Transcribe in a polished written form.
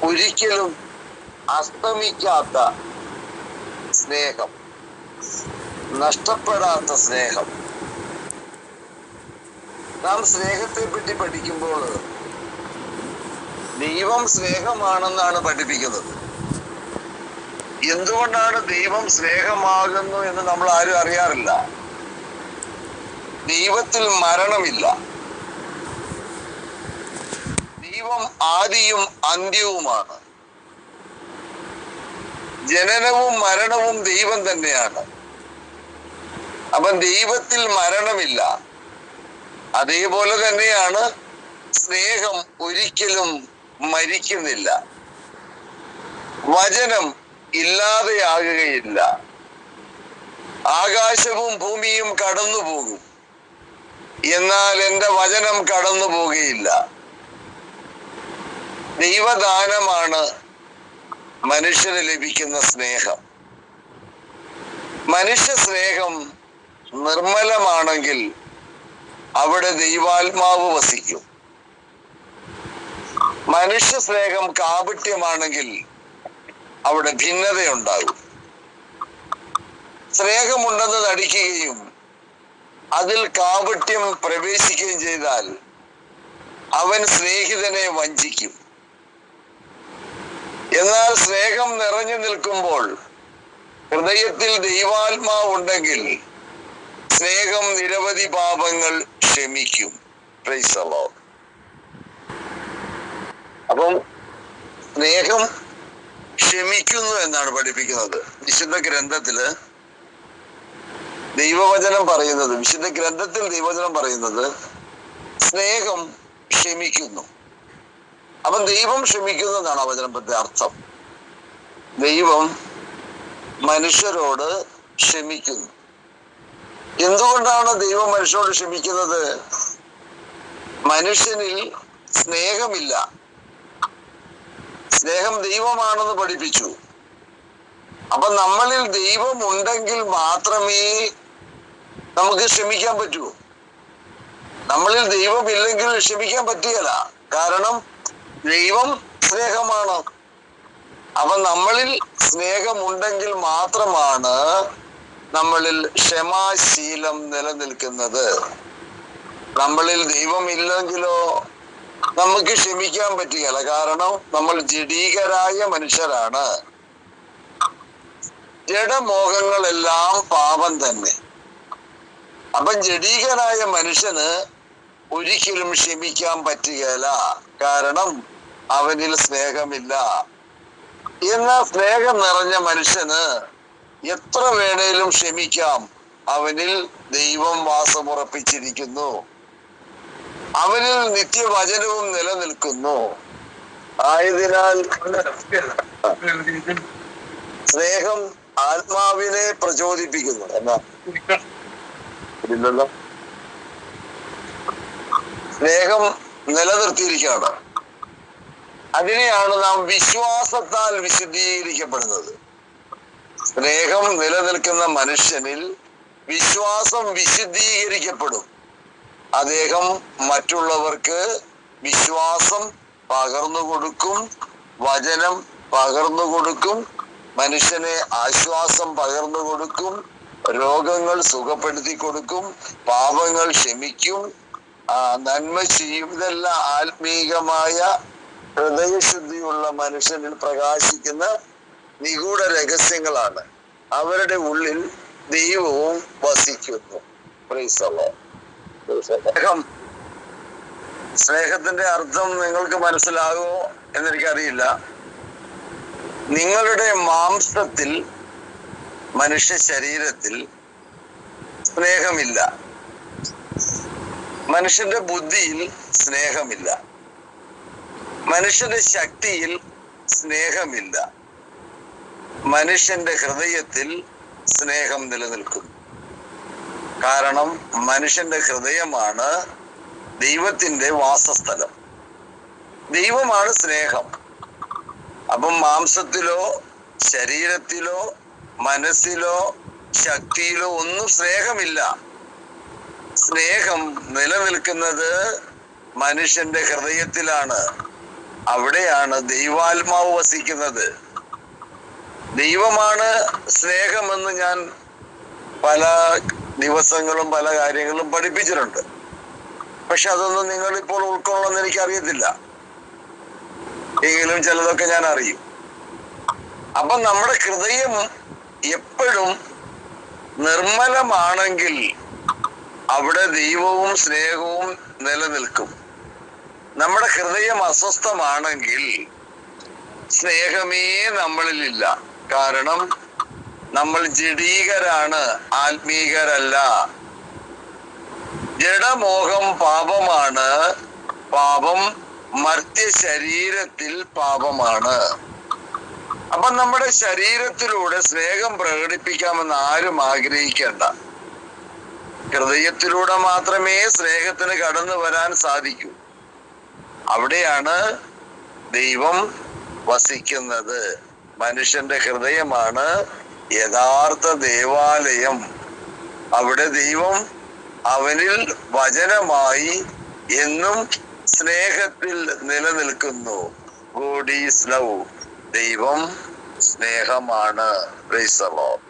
ഒരിക്കലും അസ്തമിക്കാത്ത സ്നേഹം, നഷ്ടപ്പെടാത്ത സ്നേഹം. നാം സ്നേഹത്തെ പറ്റി പഠിക്കുമ്പോൾ ദൈവം സ്നേഹമാണെന്നാണ് പഠിപ്പിക്കുന്നത്. എന്തുകൊണ്ടാണ് ദൈവം സ്നേഹമാകുന്നു എന്ന് നമ്മൾ ആരും അറിയാറില്ല. ദൈവത്തിൽ മരണമില്ല. ദൈവം ആദിയും അന്ത്യവുമാണ്. ജനനവും മരണവും ദൈവം തന്നെയാണ്. അപ്പം ദൈവത്തിൽ മരണമില്ല. അതേപോലെ തന്നെയാണ് സ്നേഹം ഒരിക്കലും മരിക്കുന്നില്ല. വചനം ഇല്ലാതെയാകുകയില്ല. ആകാശവും ഭൂമിയും കടന്നു പോകും, എന്നാൽ എൻ്റെ വചനം കടന്നു പോകുകയില്ല. ദൈവദാനമാണ് മനുഷ്യന് ലഭിക്കുന്ന സ്നേഹം. മനുഷ്യ സ്നേഹം നിർമ്മലമാണെങ്കിൽ അവിടെ ദൈവാത്മാവ് വസിക്കും. മനുഷ്യ സ്നേഹം കാപട്യമാണെങ്കിൽ അവിടെ ഭിന്നതയുണ്ടാകും. സ്നേഹമുണ്ടെന്ന് നടിക്കുകയും അതിൽ കാപട്യം പ്രവേശിക്കുകയും ചെയ്താൽ അവൻ സ്നേഹിതനെ വഞ്ചിക്കും. എന്നാൽ സ്നേഹം നിറഞ്ഞു നിൽക്കുമ്പോൾ, ഹൃദയത്തിൽ ദൈവാത്മാവുണ്ടെങ്കിൽ സ്നേഹം നിരവധി പാപങ്ങൾ ക്ഷമിക്കും. Praise the Lord. അപ്പം സ്നേഹം ക്ഷമിക്കുന്നു എന്നാണ് പഠിപ്പിക്കുന്നത്. വിശുദ്ധ ഗ്രന്ഥത്തില് ദൈവവചനം പറയുന്നത്, വിശുദ്ധ ഗ്രന്ഥത്തിൽ ദൈവവചനം പറയുന്നത് സ്നേഹം ക്ഷമിക്കുന്നു. അപ്പം ദൈവം ക്ഷമിക്കുന്നു എന്നാണ് ആ വചനത്തിന്റെ അർത്ഥം. ദൈവം മനുഷ്യരോട് ക്ഷമിക്കുന്നു. എന്തുകൊണ്ടാണ് ദൈവം മനുഷ്യരോട് ക്ഷമിക്കുന്നത്? മനുഷ്യനിൽ സ്നേഹമില്ല. സ്നേഹം ദൈവമാണെന്ന് പഠിപ്പിച്ചു. അപ്പൊ നമ്മളിൽ ദൈവം ഉണ്ടെങ്കിൽ മാത്രമേ നമുക്ക് ക്ഷമിക്കാൻ പറ്റൂ. നമ്മളിൽ ദൈവം ഇല്ലെങ്കിൽ ക്ഷമിക്കാൻ പറ്റുകയില്ല. കാരണം ദൈവം സ്നേഹമാണ്. അപ്പൊ നമ്മളിൽ സ്നേഹമുണ്ടെങ്കിൽ മാത്രമാണ് നമ്മളിൽ ക്ഷമാശീലം നിലനിൽക്കുന്നത്. നമ്മളിൽ ദൈവം ഇല്ലെങ്കിലോ നമുക്ക് ക്ഷമിക്കാൻ പറ്റുകയില്ല. കാരണം നമ്മൾ ജഡീകരായ മനുഷ്യരാണ്. ജഡമോഹങ്ങളെല്ലാം പാപം തന്നെ. അപ്പം ജഡീകനായ മനുഷ്യന് ഒരിക്കലും ക്ഷമിക്കാൻ പറ്റുകയില്ല. കാരണം അവനിൽ സ്നേഹമില്ല. എന്നാൽ സ്നേഹം നിറഞ്ഞ മനുഷ്യന് എത്ര വേണേലും ക്ഷമിക്കാം. അവനിൽ ദൈവം വാസമുറപ്പിച്ചിരിക്കുന്നു. അവനിൽ നിത്യവചനവും നിലനിൽക്കുന്നു. ആയതിനാൽ സ്നേഹം ആത്മാവിനെ പ്രചോദിപ്പിക്കുന്നു. എന്നാ ഇല്ലല്ലോ, സ്നേഹം നിലനിർത്തിയിരിക്കുകയാണ്. അതിനെയാണ് നാം വിശ്വാസത്താൽ വിശുദ്ധീകരിക്കപ്പെടുന്നത്. സ്നേഹം നിലനിൽക്കുന്ന മനുഷ്യനിൽ വിശ്വാസം വിശുദ്ധീകരിക്കപ്പെടും. അദ്ദേഹം മറ്റുള്ളവർക്ക് വിശ്വാസം പകർന്നു കൊടുക്കും, വചനം പകർന്നു കൊടുക്കും, മനുഷ്യനെ ആശ്വാസം പകർന്നു കൊടുക്കും, രോഗങ്ങൾ സുഖപ്പെടുത്തി കൊടുക്കും, പാപങ്ങൾ ക്ഷമിക്കും, നന്മ ചെയ്യും. ഇതെല്ലാം ആത്മീകമായ ഹൃദയശുദ്ധിയുള്ള മനുഷ്യനിൽ പ്രകാശിക്കുന്ന നിഗൂഢ രഹസ്യങ്ങളാണ്. അവരുടെ ഉള്ളിൽ ദൈവവും വസിക്കുന്നു. Praise the Lord. സ്നേഹത്തിന്റെ അർത്ഥം നിങ്ങൾക്ക് മനസ്സിലാകുമോ എന്നെനിക്കറിയില്ല. നിങ്ങളുടെ മാംസത്തിൽ, മനുഷ്യ ശരീരത്തിൽ സ്നേഹമില്ല. മനുഷ്യന്റെ ബുദ്ധിയിൽ സ്നേഹമില്ല. മനുഷ്യന്റെ ശക്തിയിൽ സ്നേഹമില്ല. മനുഷ്യന്റെ ഹൃദയത്തിൽ സ്നേഹം നിലനിൽക്കുന്നു. കാരണം മനുഷ്യന്റെ ഹൃദയമാണ് ദൈവത്തിന്റെ വാസസ്ഥലം. ദൈവമാണ് സ്നേഹം. അപ്പം മാംസത്തിലോ ശരീരത്തിലോ മനസ്സിലോ ശക്തിയിലോ ഒന്നും സ്നേഹമില്ല. സ്നേഹം നിലനിൽക്കുന്നത് മനുഷ്യന്റെ ഹൃദയത്തിലാണ്. അവിടെയാണ് ദൈവാത്മാവ് വസിക്കുന്നത്. ദൈവമാണ് സ്നേഹമെന്ന് ഞാൻ പല ദിവസങ്ങളും പല കാര്യങ്ങളും പഠിപ്പിച്ചിട്ടുണ്ട്. പക്ഷെ അതൊന്നും നിങ്ങൾ ഇപ്പോൾ ഉൾക്കൊള്ളുമെന്ന് എനിക്കറിയത്തില്ല. എങ്കിലും ചിലതൊക്കെ ഞാൻ അറിയും. അപ്പൊ നമ്മുടെ ഹൃദയം എപ്പോഴും നിർമ്മലമാണെങ്കിൽ അവിടെ ദൈവവും സ്നേഹവും നിലനിൽക്കും. നമ്മുടെ ഹൃദയം അസ്വസ്ഥമാണെങ്കിൽ സ്നേഹമേ നമ്മളിലില്ല. കാരണം നമ്മൾ ജഡീകരാണ്, ആത്മീകരല്ല. ജഡമോഹം പാപമാണ്. പാപം മർത്യ ശരീരത്തിൽ പാപമാണ്. അപ്പൊ നമ്മുടെ ശരീരത്തിലൂടെ സ്നേഹം പ്രകടിപ്പിക്കാമെന്ന് ആരും ആഗ്രഹിക്കേണ്ട. ഹൃദയത്തിലൂടെ മാത്രമേ സ്നേഹത്തിന് കടന്നു വരാൻ സാധിക്കൂ. അവിടെയാണ് ദൈവം വസിക്കുന്നത്. മനുഷ്യന്റെ ഹൃദയമാണ് യഥാർത്ഥ ദേവാലയം. അവിടെ ദൈവം അവനിൽ വചനമായി എന്നും സ്നേഹത്തിൽ നിലനിൽക്കുന്നു. God is love. ദൈവം സ്നേഹമാണ്. Praise the Lord.